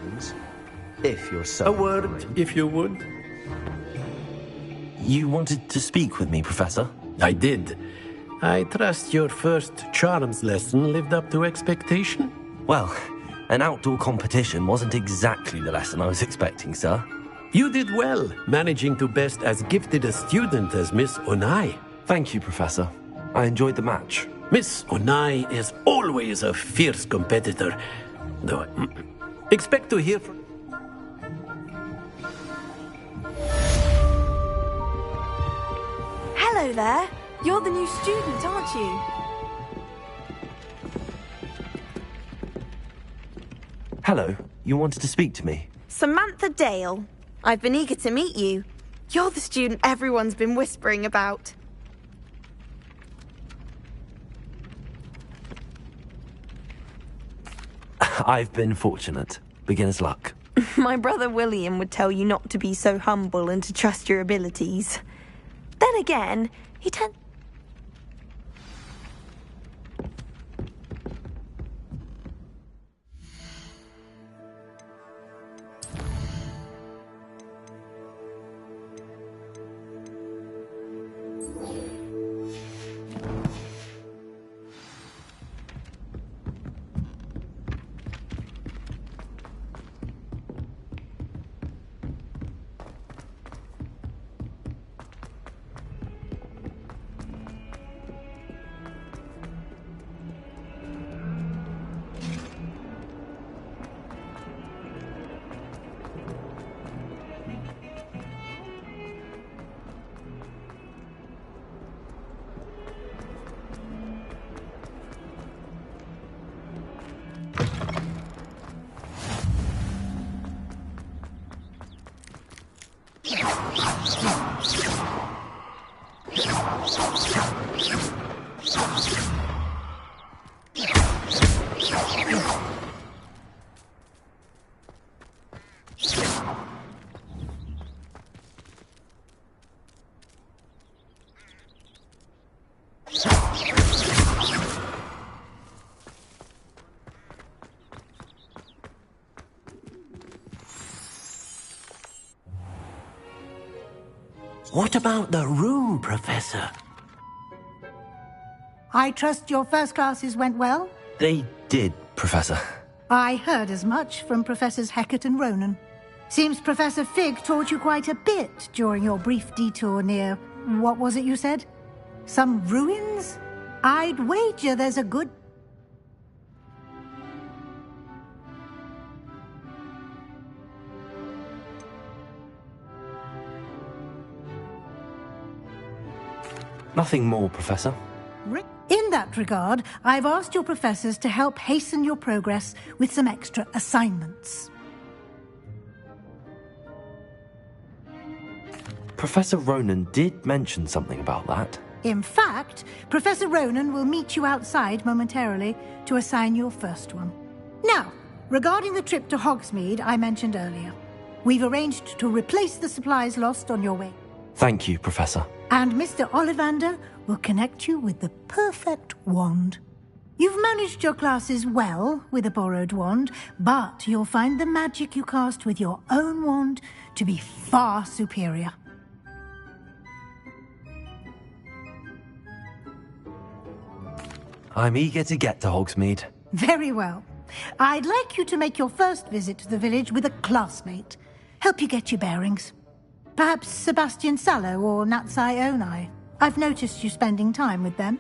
questions, if you're so... A word, if you would. You wanted to speak with me, Professor? I did. I trust your first charms lesson lived up to expectation? Well, an outdoor competition wasn't exactly the lesson I was expecting, sir. You did well, managing to best as gifted a student as Miss Onai. Thank you, Professor. I enjoyed the match. Miss Onai is always a fierce competitor, though I expect to hear from... Hello there. You're the new student, aren't you? Hello. You wanted to speak to me? Samantha Dale. I've been eager to meet you. You're the student everyone's been whispering about. I've been fortunate. Beginner's luck. My brother William would tell you not to be so humble and to trust your abilities. Then again, he tends... What about the room, Professor? I trust your first classes went well? They did, Professor. I heard as much from Professors Hecat and Ronan. Seems Professor Fig taught you quite a bit during your brief detour near... what was it you said? Some ruins? I'd wager there's a good... Nothing more, Professor. In that regard, I've asked your professors to help hasten your progress with some extra assignments. Professor Ronan did mention something about that. In fact, Professor Ronan will meet you outside momentarily to assign your first one. Now, regarding the trip to Hogsmeade I mentioned earlier, we've arranged to replace the supplies lost on your way. Thank you, Professor. And Mr. Ollivander will connect you with the perfect wand. You've managed your classes well with a borrowed wand, but you'll find the magic you cast with your own wand to be far superior. I'm eager to get to Hogsmeade. Very well. I'd like you to make your first visit to the village with a classmate. Help you get your bearings. Perhaps Sebastian Sallow or Natsai Onai. I've noticed you spending time with them.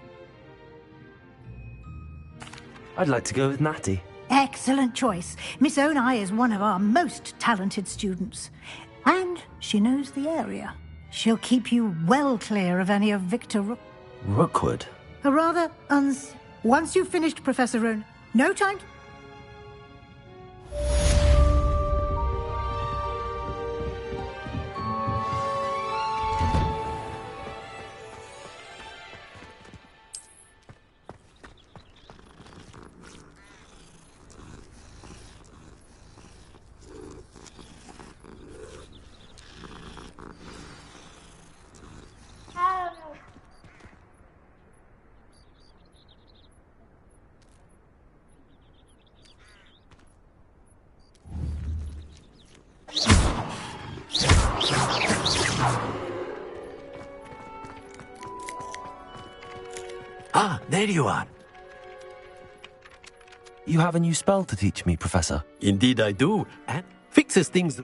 I'd like to go with Natty. Excellent choice. Miss Onai is one of our most talented students. And she knows the area. She'll keep you well clear of any of Victor Rookwood? A rather Once you've finished, Professor Ronan, no time to... Ah, there you are. You have a new spell to teach me, Professor. Indeed I do. And fixes things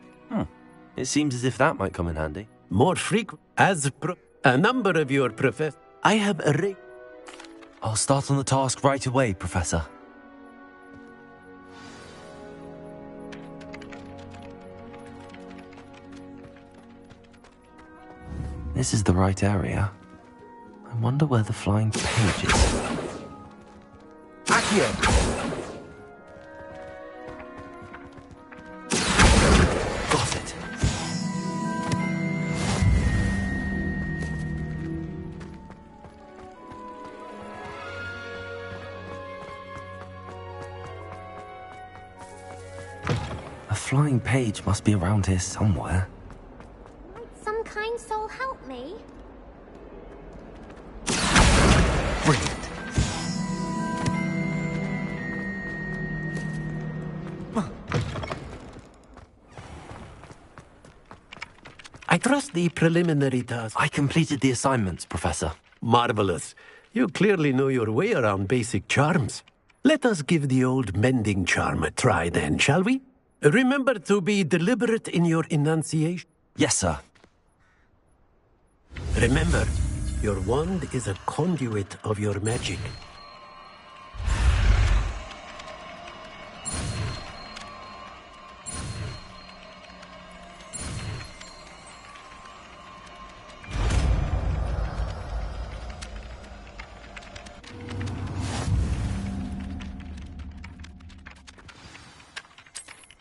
It seems as if that might come in handy. more frequent. A number of your professors. I have arranged. I'll start on the task right away, Professor. This is the right area. I wonder where the flying page is. Accio! Got it. A flying page must be around here somewhere. Might some kind soul help me? Brilliant. I trust the preliminary task. I completed the assignments, Professor. Marvelous. You clearly know your way around basic charms. Let us give the old mending charm a try then, shall we? Remember to be deliberate in your enunciation. Yes, sir. Remember, your wand is a conduit of your magic.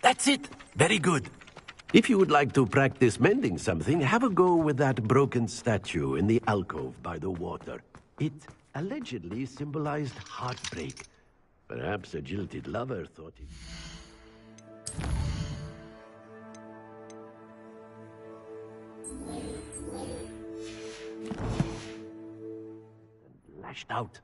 That's it. Very good. If you would like to practice mending something, have a go with that broken statue in the alcove by the water. It allegedly symbolized heartbreak. Perhaps a jilted lover thought it... and lashed out.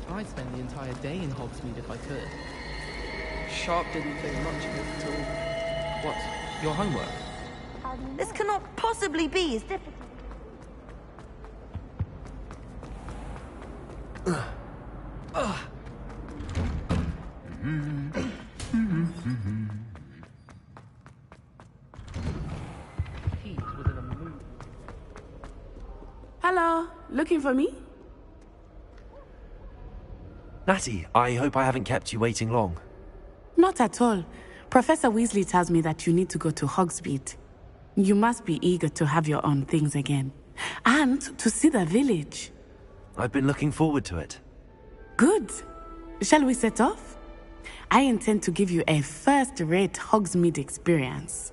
I'd spend the entire day in Hogsmeade if I could. Sharp didn't think much of it at all. What? Your homework? This cannot possibly be as difficult. Pete was in a mood. Hello, looking for me? Natty, I hope I haven't kept you waiting long. Not at all. Professor Weasley tells me that you need to go to Hogsmeade. You must be eager to have your own things again. And to see the village. I've been looking forward to it. Good. Shall we set off? I intend to give you a first-rate Hogsmeade experience.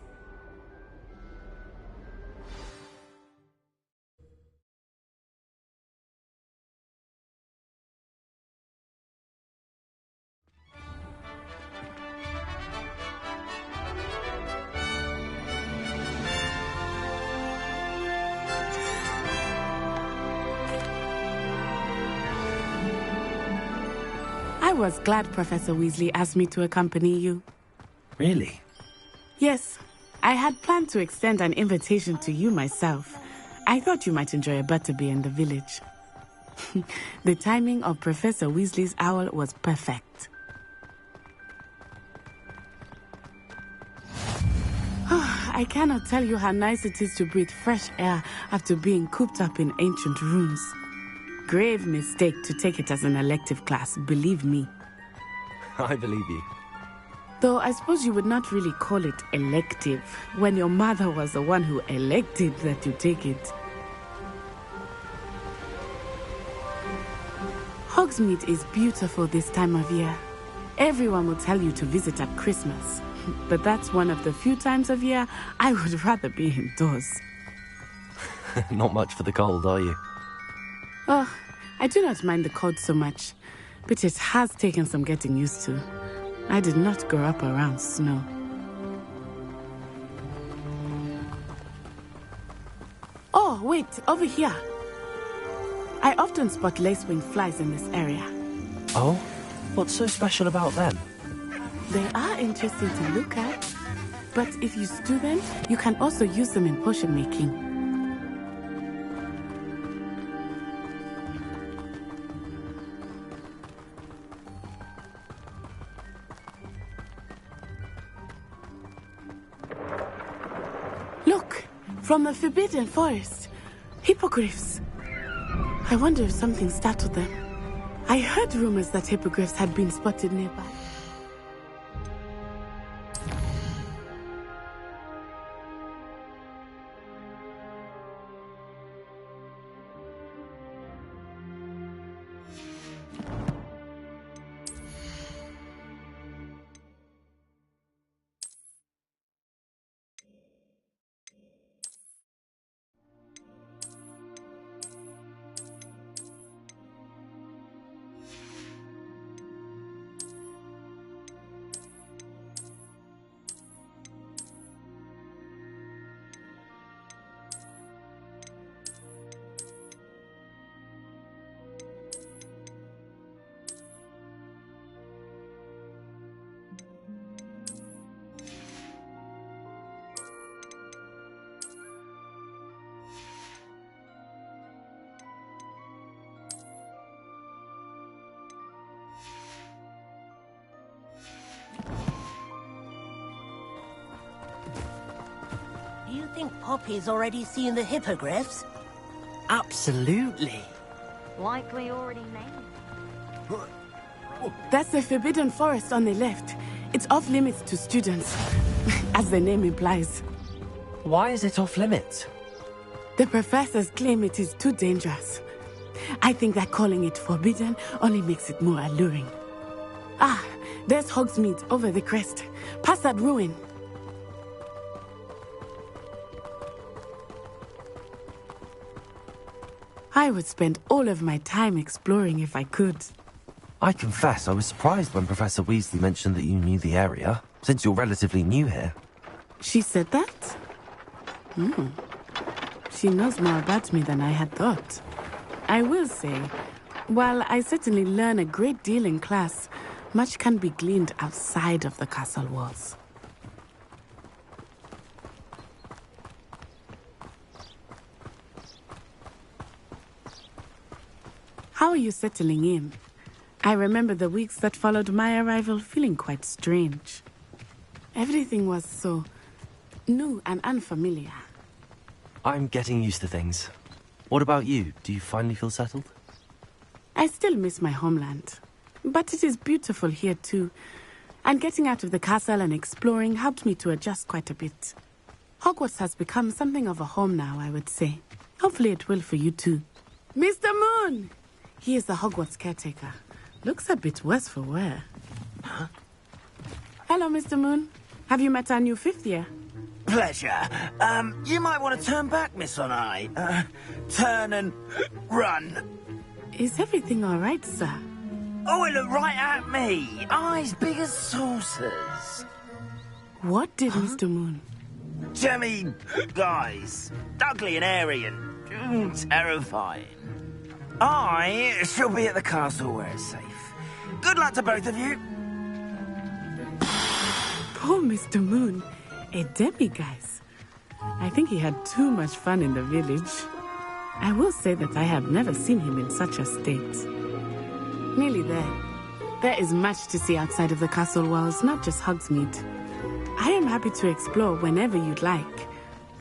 I was glad Professor Weasley asked me to accompany you. Really? Yes, I had planned to extend an invitation to you myself. I thought you might enjoy a butterbeer in the village. The timing of Professor Weasley's owl was perfect. I cannot tell you how nice it is to breathe fresh air after being cooped up in ancient rooms. Grave mistake to take it as an elective class, believe me. I believe you. Though I suppose you would not really call it elective when your mother was the one who elected that you take it. Hogsmeade is beautiful this time of year. Everyone will tell you to visit at Christmas. But that's one of the few times of year I would rather be indoors. Not much for the cold, are you? Oh, I do not mind the cold so much, but it has taken some getting used to. I did not grow up around snow. Oh, wait, over here. I often spot lacewing flies in this area. Oh? What's so special about them? They are interesting to look at, but if you stew them, you can also use them in potion making. Look, from the Forbidden Forest, hippogriffs. I wonder if something startled them. I heard rumors that hippogriffs had been spotted nearby. Do you think Poppy's already seen the hippogriffs? Absolutely. Likely already named. That's the Forbidden Forest on the left. It's off limits to students, as the name implies. Why is it off limits? The professors claim it is too dangerous. I think that calling it forbidden only makes it more alluring. Ah, there's Hogsmeade over the crest. Past that ruin. I would spend all of my time exploring if I could. I confess I was surprised when Professor Weasley mentioned that you knew the area, since you're relatively new here. She said that? She knows more about me than I had thought. I will say, while I certainly learn a great deal in class, much can be gleaned outside of the castle walls. How are you settling in? I remember the weeks that followed my arrival feeling quite strange. Everything was so new and unfamiliar. I'm getting used to things. What about you? Do you finally feel settled? I still miss my homeland, but it is beautiful here too. And getting out of the castle and exploring helped me to adjust quite a bit. Hogwarts has become something of a home now, I would say. Hopefully it will for you too. Mr. Moon! He is the Hogwarts caretaker. Looks a bit worse for wear. Huh? Hello, Mr. Moon. Have you met our new fifth year? Pleasure. You might want to turn back, Miss On-Eye. Turn and run. Is everything all right, sir? Oh, it looked right at me. Eyes big as saucers. What did Mr. Moon? Jemmy guys. Ugly and airy and terrifying. I shall be at the castle where it's safe. Good luck to both of you. Poor Mr. Moon. A demiguise. I think he had too much fun in the village. I will say that I have never seen him in such a state. Nearly there. There is much to see outside of the castle walls, not just Hogsmeade. I am happy to explore whenever you'd like.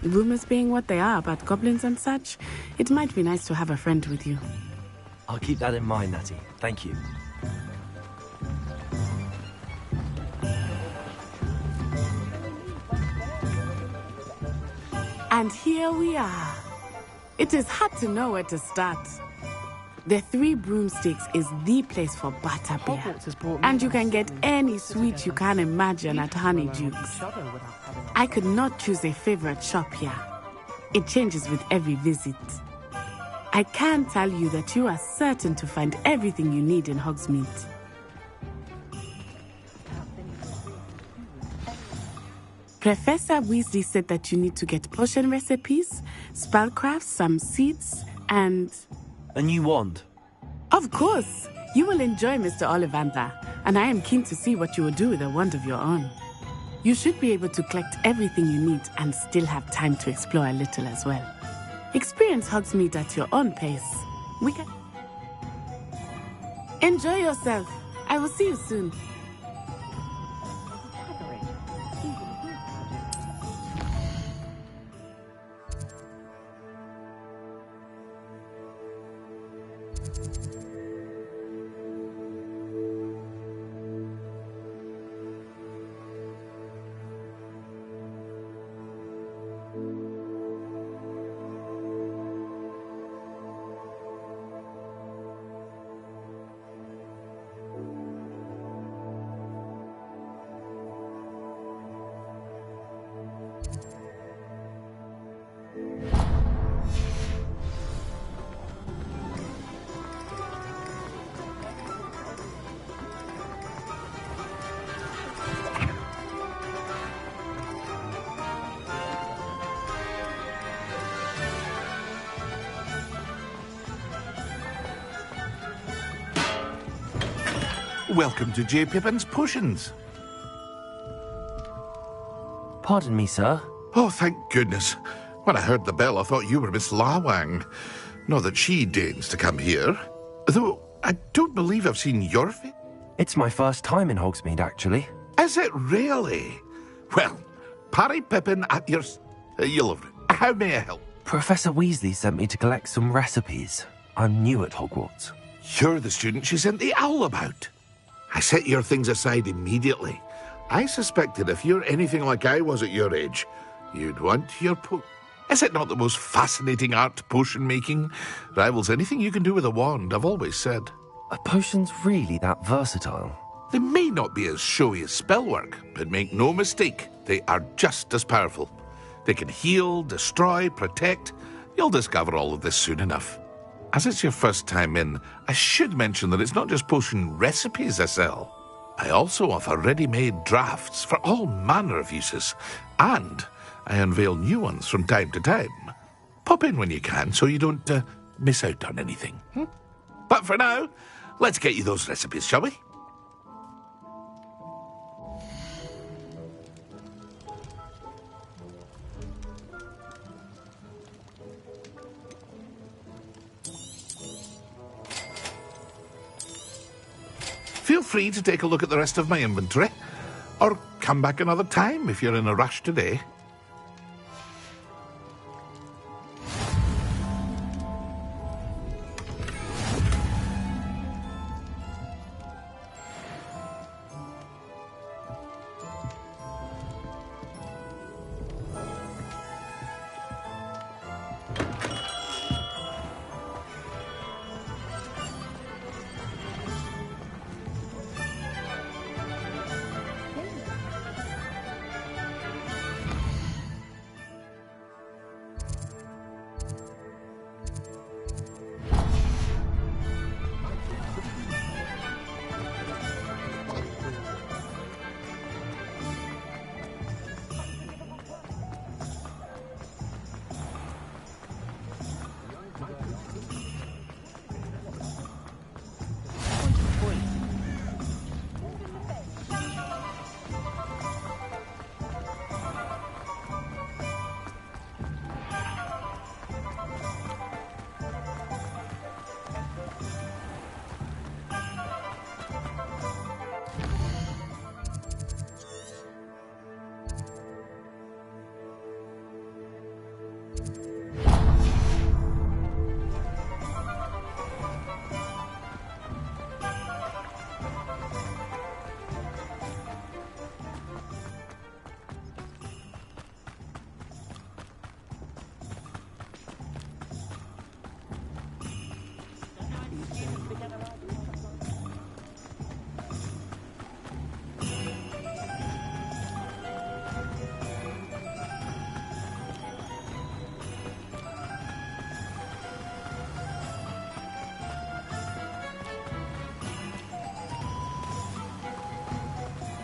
Rumors being what they are about goblins and such, it might be nice to have a friend with you. I'll keep that in mind, Natty. Thank you. And here we are. It is hard to know where to start. The Three Broomsticks is the place for butterbeer. And you can get any sweet you can imagine at Honeydukes. I could not choose a favorite shop here. It changes with every visit. I can tell you that you are certain to find everything you need in Hogsmeade. Professor Weasley said that you need to get potion recipes, spellcrafts, some seeds, and... A new wand. Of course! You will enjoy Mr. Ollivander, and I am keen to see what you will do with a wand of your own. You should be able to collect everything you need and still have time to explore a little as well. Experience Hogsmeade at your own pace. We can... Enjoy yourself. I will see you soon. Welcome to J. Pippin's Potions. Pardon me, sir. Oh, thank goodness. When I heard the bell, I thought you were Miss Lawang. Not that she deigns to come here. Though, I don't believe I've seen your face. It's my first time in Hogsmeade, actually. Is it really? Well, Parry Pippin at your... you'll have... How may I help? Professor Weasley sent me to collect some recipes. I'm new at Hogwarts. You're the student she sent the owl about. I set your things aside immediately. I suspected if you're anything like I was at your age, you'd want your Is it not the most fascinating art, potion making? Rivals anything you can do with a wand, I've always said. Are potions really that versatile? They may not be as showy as spellwork, but make no mistake, they are just as powerful. They can heal, destroy, protect. You'll discover all of this soon enough. As it's your first time in, I should mention that it's not just potion recipes I sell. I also offer ready-made drafts for all manner of uses, and I unveil new ones from time to time. Pop in when you can so you don't miss out on anything. But for now, let's get you those recipes, shall we? Feel free to take a look at the rest of my inventory, or come back another time if you're in a rush today.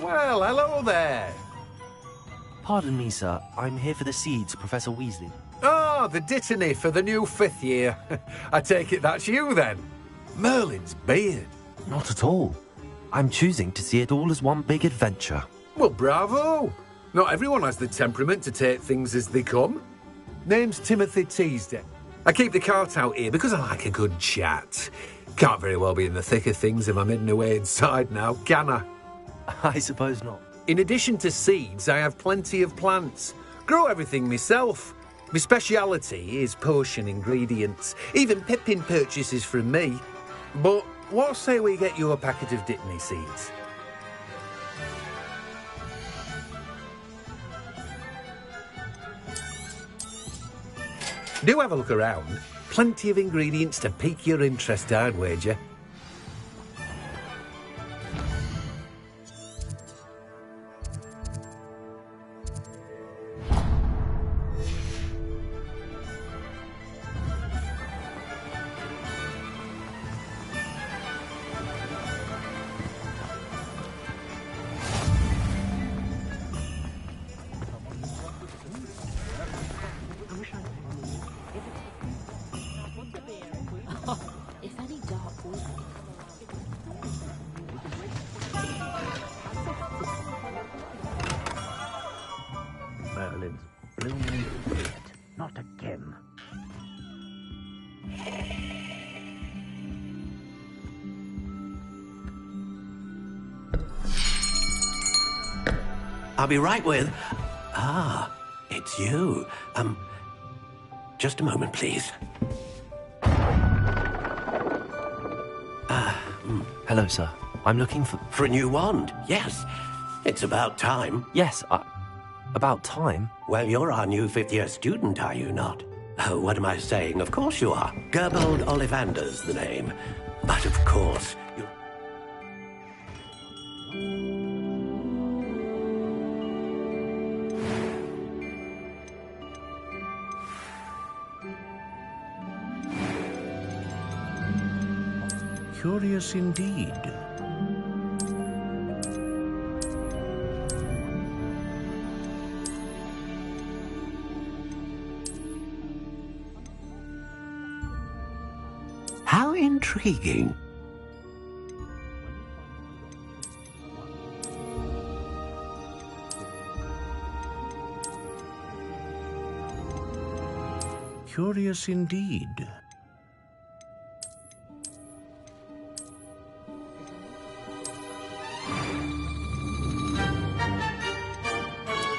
Well, hello there. Pardon me, sir. I'm here for the seeds, Professor Weasley. Oh, the dittany for the new 5th year. I take it that's you, then. Merlin's beard. Not at all. I'm choosing to see it all as one big adventure. Well, bravo. Not everyone has the temperament to take things as they come. Name's Timothy Teasdale. I keep the cart out here because I like a good chat. Can't very well be in the thick of things if I'm hidden away inside now, can I? I suppose not. In addition to seeds, I have plenty of plants. Grow everything myself. My speciality is potion ingredients. Even Pippin purchases from me. But what say we get you a packet of Dittany seeds? Do have a look around. Plenty of ingredients to pique your interest, I'd wager. Merlin's blooming beard. Not again. I'll be right with... Ah, it's you. Just a moment, please. Hello, sir. I'm looking for... For a new wand, yes. It's about time. Yes, about time? Well, you're our new 5th year student, are you not? Oh, what am I saying? Of course you are. Gerbold Ollivander's the name. But of course, you... Curious indeed. How intriguing. Curious indeed.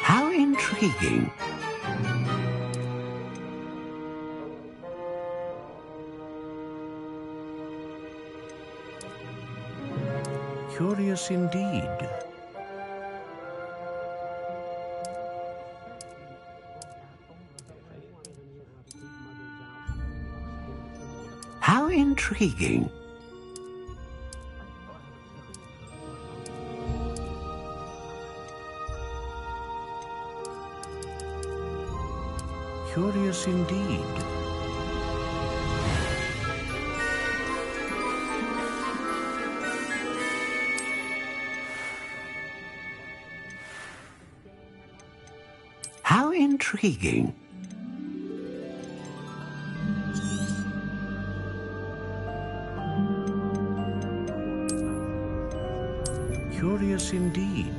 How intriguing. Curious indeed. How intriguing. Curious indeed. How intriguing. Curious indeed.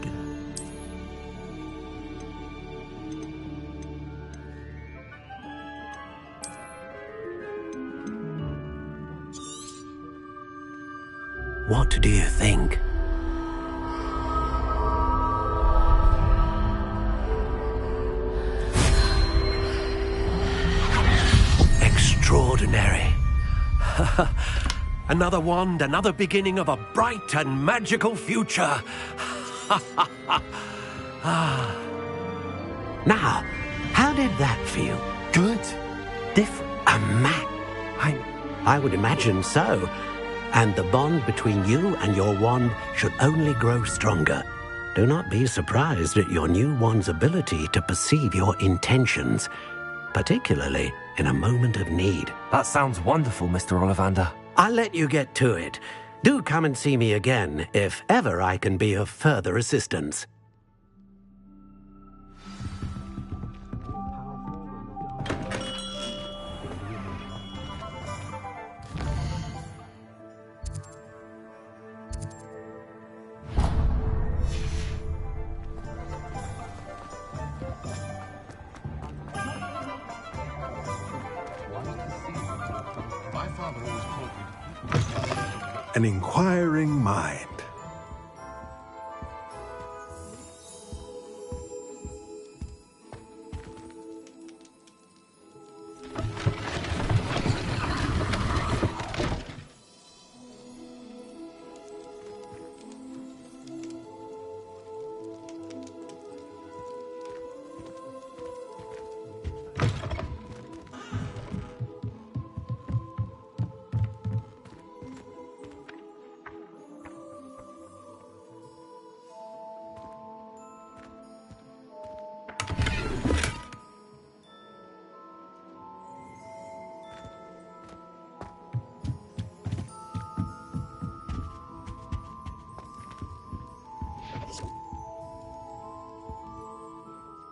What do you think? Extraordinary. Another wand, another beginning of a bright and magical future. Now, how did that feel? Good. Different. A man. I would imagine so. And the bond between you and your wand should only grow stronger. Do not be surprised at your new wand's ability to perceive your intentions, particularly in a moment of need. That sounds wonderful, Mr. Ollivander. I'll let you get to it. Do come and see me again if ever I can be of further assistance. An inquiring mind.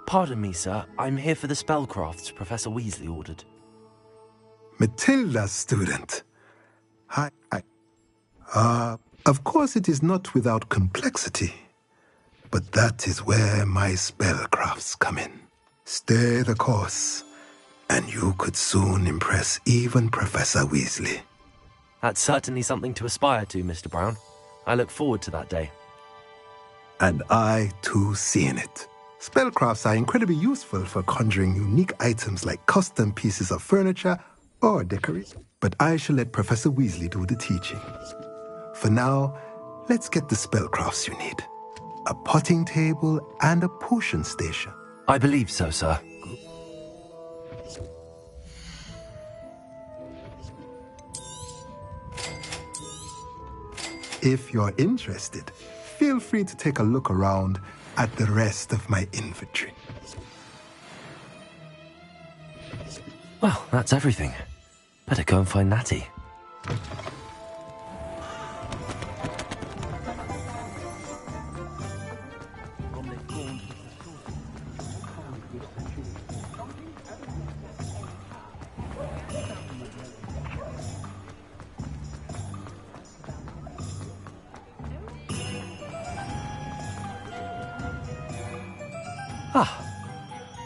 Pardon me, sir. I'm here for the spellcrafts Professor Weasley ordered. Matilda's student. Of course it is not without complexity. But that is where my spellcrafts come in. Stay the course, and you could soon impress even Professor Weasley. That's certainly something to aspire to, Mr. Brown. I look forward to that day. And I, too, see in it. Spellcrafts are incredibly useful for conjuring unique items like custom pieces of furniture or decoration. But I shall let Professor Weasley do the teaching. For now, let's get the spellcrafts you need. A potting table and a potion station. I believe so, sir. If you're interested, feel free to take a look around at the rest of my inventory. Well, that's everything. Better go and find Natty.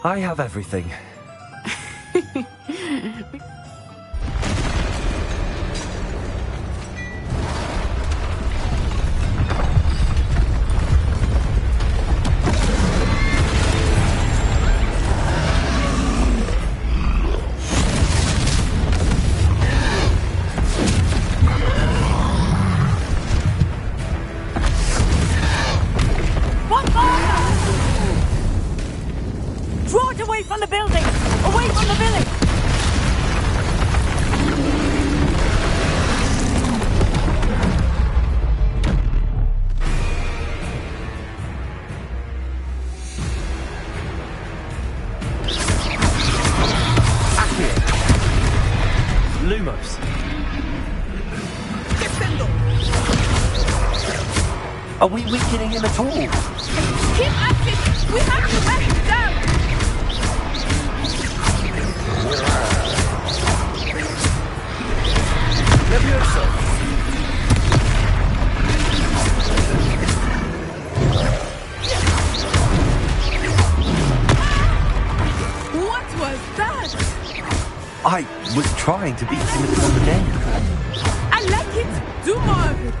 I have everything. Are we weakening him at all? Keep at it! We have to let him down! Leviosa! What was that? I was trying to beat him on the day. I like it! Do more of it!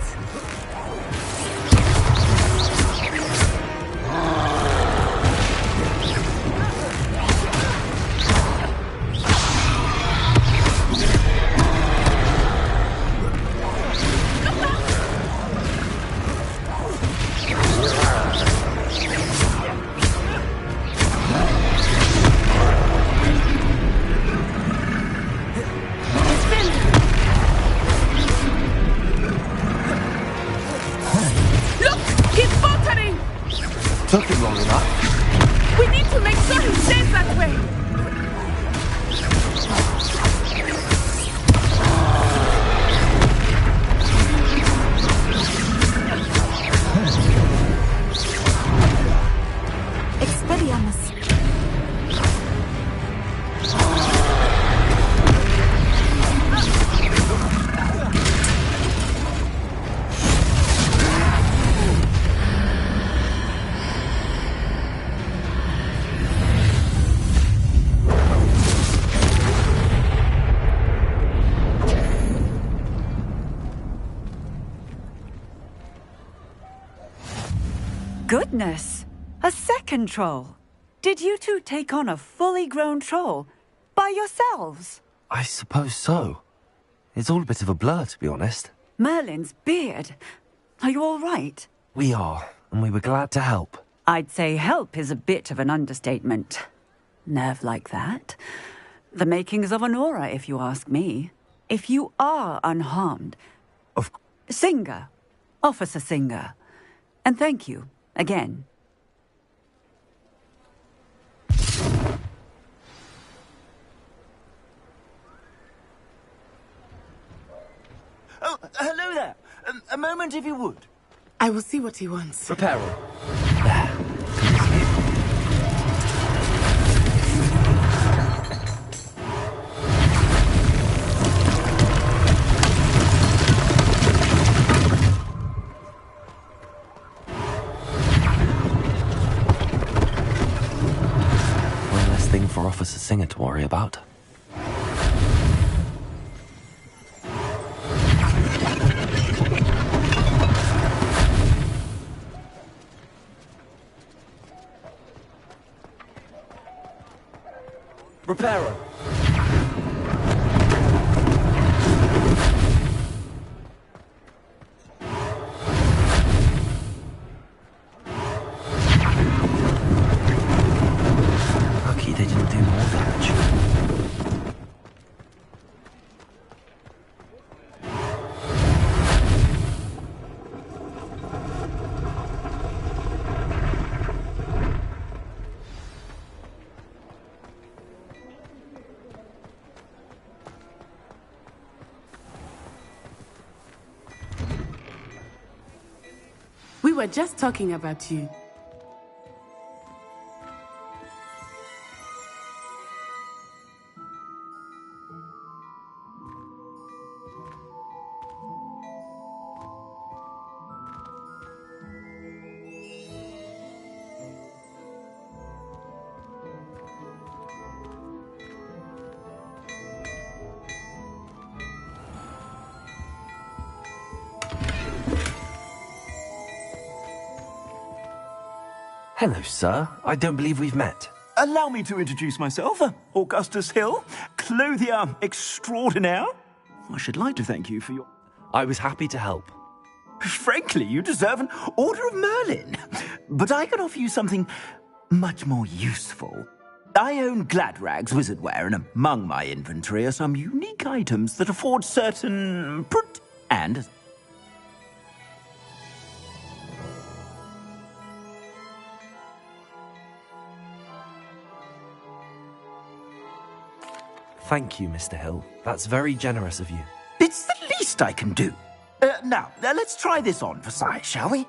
goodness! A second troll. Did you two take on a fully grown troll by yourselves? I suppose so. It's all a bit of a blur, to be honest. Merlin's beard. Are you all right? We are, and we were glad to help. I'd say help is a bit of an understatement. Nerve like that. The makings of an aura, if you ask me. If you are unharmed... Singer. Officer Singer. And thank you, again. Oh, hello there. A moment, if you would. I will see what he wants. Prepare. One less thing for Officer Singer to worry about. Reparo. Lucky they didn't do more damage. We were just talking about you. Hello, sir. I don't believe we've met. Allow me to introduce myself. Augustus Hill, clothier extraordinaire. I should like to thank you for your... I was happy to help. Frankly, you deserve an Order of Merlin. But I can offer you something much more useful. I own Gladrag's wizardware, and among my inventory are some unique items that afford certain... and... Thank you, Mr. Hill. That's very generous of you. It's the least I can do. Now, let's try this on for size, shall we?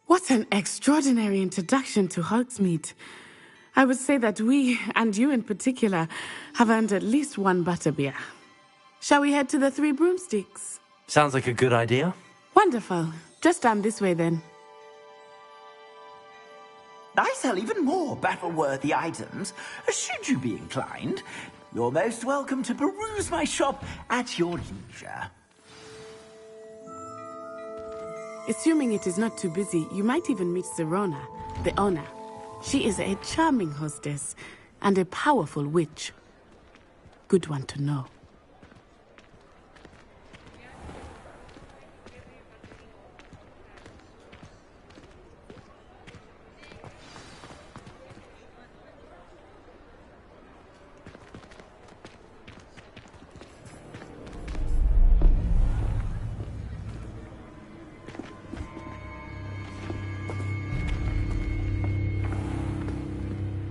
What an extraordinary introduction to Hogsmeade. I would say that we, and you in particular, have earned at least one butterbeer. Shall we head to the Three Broomsticks? Sounds like a good idea. Wonderful. Just down this way then. I sell even more battle-worthy items, should you be inclined. You're most welcome to peruse my shop at your leisure. Assuming it is not too busy, you might even meet Serona, the owner. She is a charming hostess and a powerful witch. Good one to know.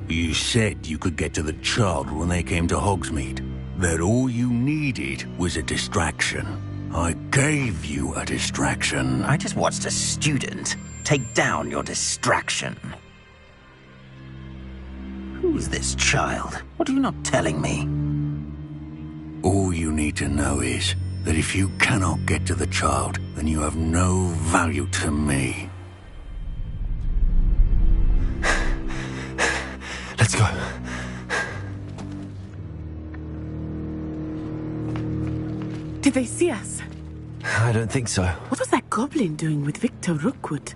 You said you could get to the child when they came to Hogsmeade. That all you needed was a distraction. I gave you a distraction. I just watched a student take down your distraction. Who's this child? What are you not telling me? All you need to know is that if you cannot get to the child, then you have no value to me. Let's go. Did they see us? I don't think so. What was that goblin doing with Victor Rookwood?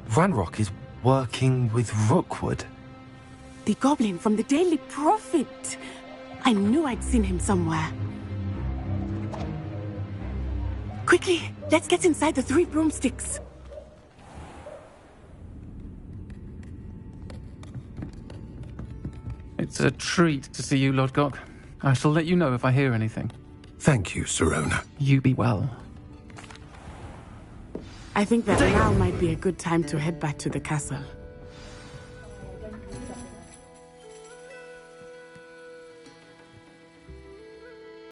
Ranrock is working with Rookwood. The goblin from the Daily Prophet. I knew I'd seen him somewhere. Quickly, let's get inside the 3 broomsticks. It's a treat to see you, Lodgok. I shall let you know if I hear anything. Thank you, Serona. You be well. I think that now might be a good time to head back to the castle.